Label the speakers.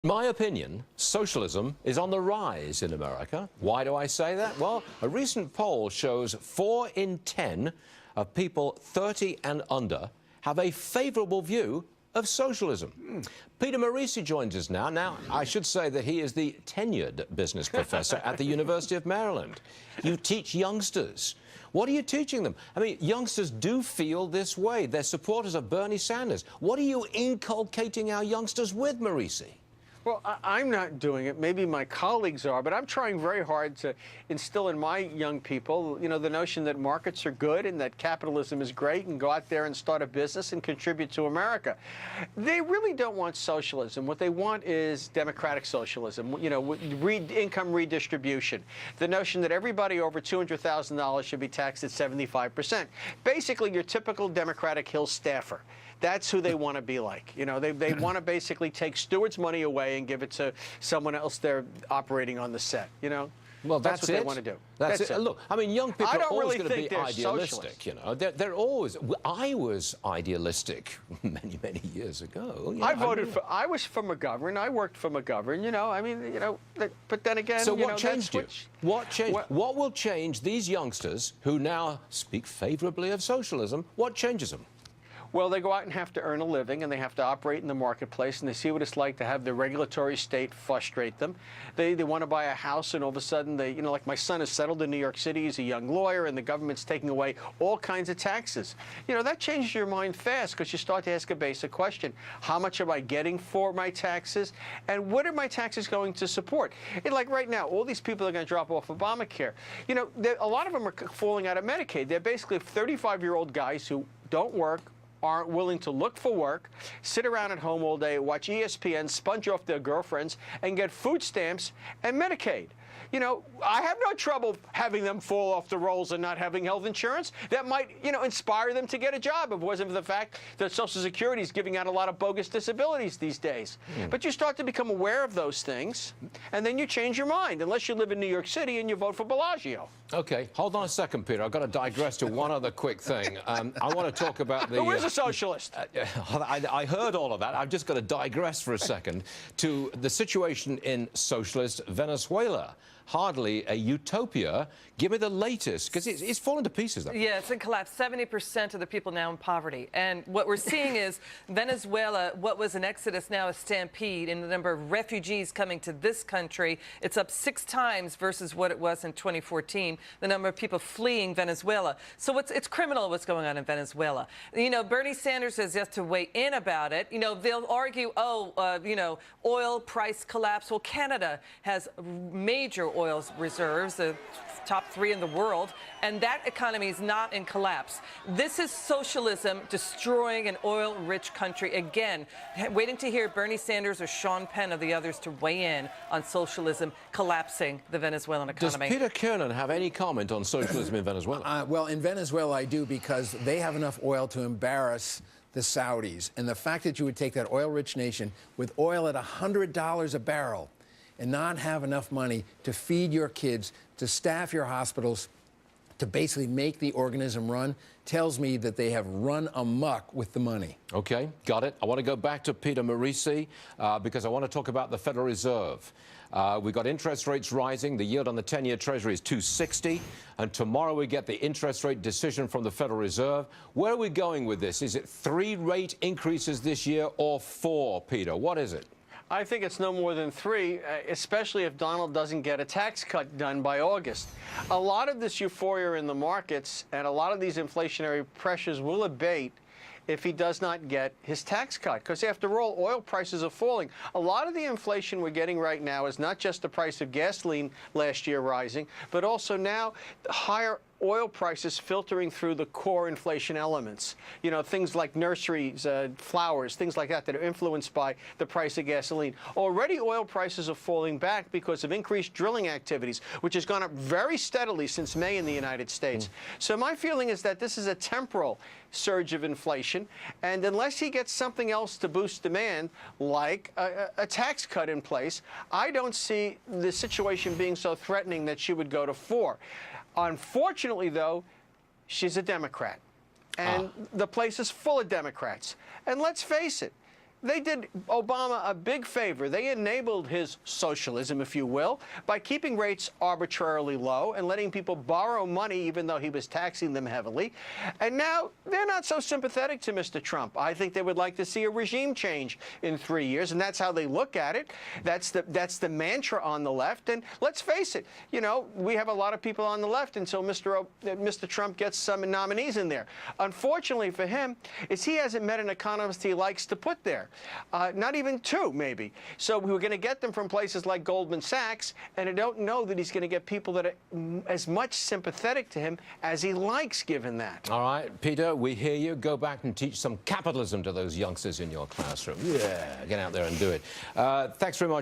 Speaker 1: In my opinion, socialism is on the rise in America. Why do I say that? Well, a recent poll shows 4 in 10 of people 30 and under have a favorable view of socialism. Peter Morici joins us now. Now, I should say that he is the tenured business professor at the University of Maryland. You teach youngsters. What are you teaching them? I mean, youngsters do feel this way. They're supporters of Bernie Sanders. What are you inculcating our youngsters with, Morici?
Speaker 2: Well, I'm not doing it. Maybe my colleagues are, but I'm trying very hard to instill in my young people, you know, the notion that markets are good and that capitalism is great and go out there and start a business and contribute to America. They really don't want socialism. What they want is democratic socialism, you know, income redistribution. The notion that everybody over $200,000 should be taxed at 75%. Basically, your typical Democratic Hill staffer. That's who they want to be like. You know, they want to basically take Stewart's money away and give it to someone else they're operating on the set, you know?
Speaker 1: Well, that's
Speaker 2: what
Speaker 1: it.
Speaker 2: they want to do.
Speaker 1: That's it. Look, I mean, young people are always
Speaker 2: really
Speaker 1: going to be idealistic,
Speaker 2: socialist.
Speaker 1: you know. They're always... I was idealistic many years ago. You know,
Speaker 2: I was for McGovern. I worked for McGovern, you know. I mean, you know, but then again...
Speaker 1: So what changed you? What changed? What will change these youngsters who now speak favorably of socialism? What changes them?
Speaker 2: Well, they go out and have to earn a living, and they have to operate in the marketplace, and they see what it's like to have the regulatory state frustrate them. They want to buy a house, and all of a sudden, they, you know, like my son is settled in New York City. He's a young lawyer, and the government's taking away all kinds of taxes. You know, that changes your mind fast because you start to ask a basic question. How much am I getting for my taxes, and what are my taxes going to support? And like right now, all these people are going to drop off Obamacare. You know, a lot of them are falling out of Medicaid. They're basically 35-year-old guys who don't work, aren't willing to look for work, sit around at home all day, watch ESPN, sponge off their girlfriends, and get food stamps and Medicaid. You know, I have no trouble having them fall off the rolls and not having health insurance. That might, you know, inspire them to get a job if it wasn't for the fact that Social Security is giving out a lot of bogus disabilities these days. But you start to become aware of those things, and then you change your mind, unless you live in New York City and you vote for Bellagio.
Speaker 1: Okay, hold on a second, Peter. I've got to digress to one other quick thing. I want to talk about the...
Speaker 2: Who is a socialist?
Speaker 1: I heard all of that. I've just got to digress for a second to the situation in socialist Venezuela. Hardly a utopia. Give me the latest, because it's fallen to pieces.
Speaker 3: Yeah, it's in collapse. 70% of the people now in poverty. And what we're seeing is Venezuela, what was an exodus, now a stampede in the number of refugees coming to this country. It's up 6 times versus what it was in 2014, the number of people fleeing Venezuela. So it's criminal what's going on in Venezuela. You know, Bernie Sanders has yet to weigh in about it. You know, they'll argue, you know, oil price collapse. Well, Canada has major oil reserves, the top 3 in the world, and that economy is not in collapse. This is socialism destroying an oil-rich country. Again, waiting to hear Bernie Sanders or Sean Penn or the others to weigh in on socialism collapsing the Venezuelan economy.
Speaker 1: Does Peter Kernan have any comment on socialism in Venezuela?
Speaker 4: Well, in Venezuela, I do, because they have enough oil to embarrass the Saudis. And the fact that you would take that oil-rich nation with oil at $100 a barrel and not have enough money to feed your kids, to staff your hospitals, to basically make the organism run, tells me that they have run amok with the money.
Speaker 1: Okay, got it. I want to go back to Peter Morici because I want to talk about the Federal Reserve. We've got interest rates rising. The yield on the 10-year Treasury is 2.60, and tomorrow we get the interest rate decision from the Federal Reserve. Where are we going with this? Is it 3 rate increases this year or 4, Peter? What is it?
Speaker 2: I think it's no more than 3, especially if Donald doesn't get a tax cut done by August. A lot of this euphoria in the markets and a lot of these inflationary pressures will abate if he does not get his tax cut. Because after all, oil prices are falling. A lot of the inflation we're getting right now is not just the price of gasoline last year rising, but also now higher oil prices filtering through the core inflation elements. You know, things like nurseries, flowers, things like that are influenced by the price of gasoline. Already oil prices are falling back because of increased drilling activities, which has gone up very steadily since May in the United States. So my feeling is that this is a temporal surge of inflation, and unless he gets something else to boost demand, like a tax cut in place, I don't see the situation being so threatening that she would go to 4. Unfortunately, though, she's a Democrat, and the place is full of Democrats. And let's face it, they did Obama a big favor. They enabled his socialism, if you will, by keeping rates arbitrarily low and letting people borrow money even though he was taxing them heavily. And now they're not so sympathetic to Mr. Trump. I think they would like to see a regime change in 3 years, and that's how they look at it. That's the mantra on the left. And let's face it, you know, we have a lot of people on the left until Mr. Trump gets some nominees in there. Unfortunately for him, he hasn't met an economist he likes to put there. Not even two, maybe. So we're going to get them from places like Goldman Sachs, and I don't know that he's going to get people that are as much sympathetic to him as he likes, given that.
Speaker 1: All right, Peter, we hear you. Go back and teach some capitalism to those youngsters in your classroom. Yeah, get out there and do it. Thanks very much.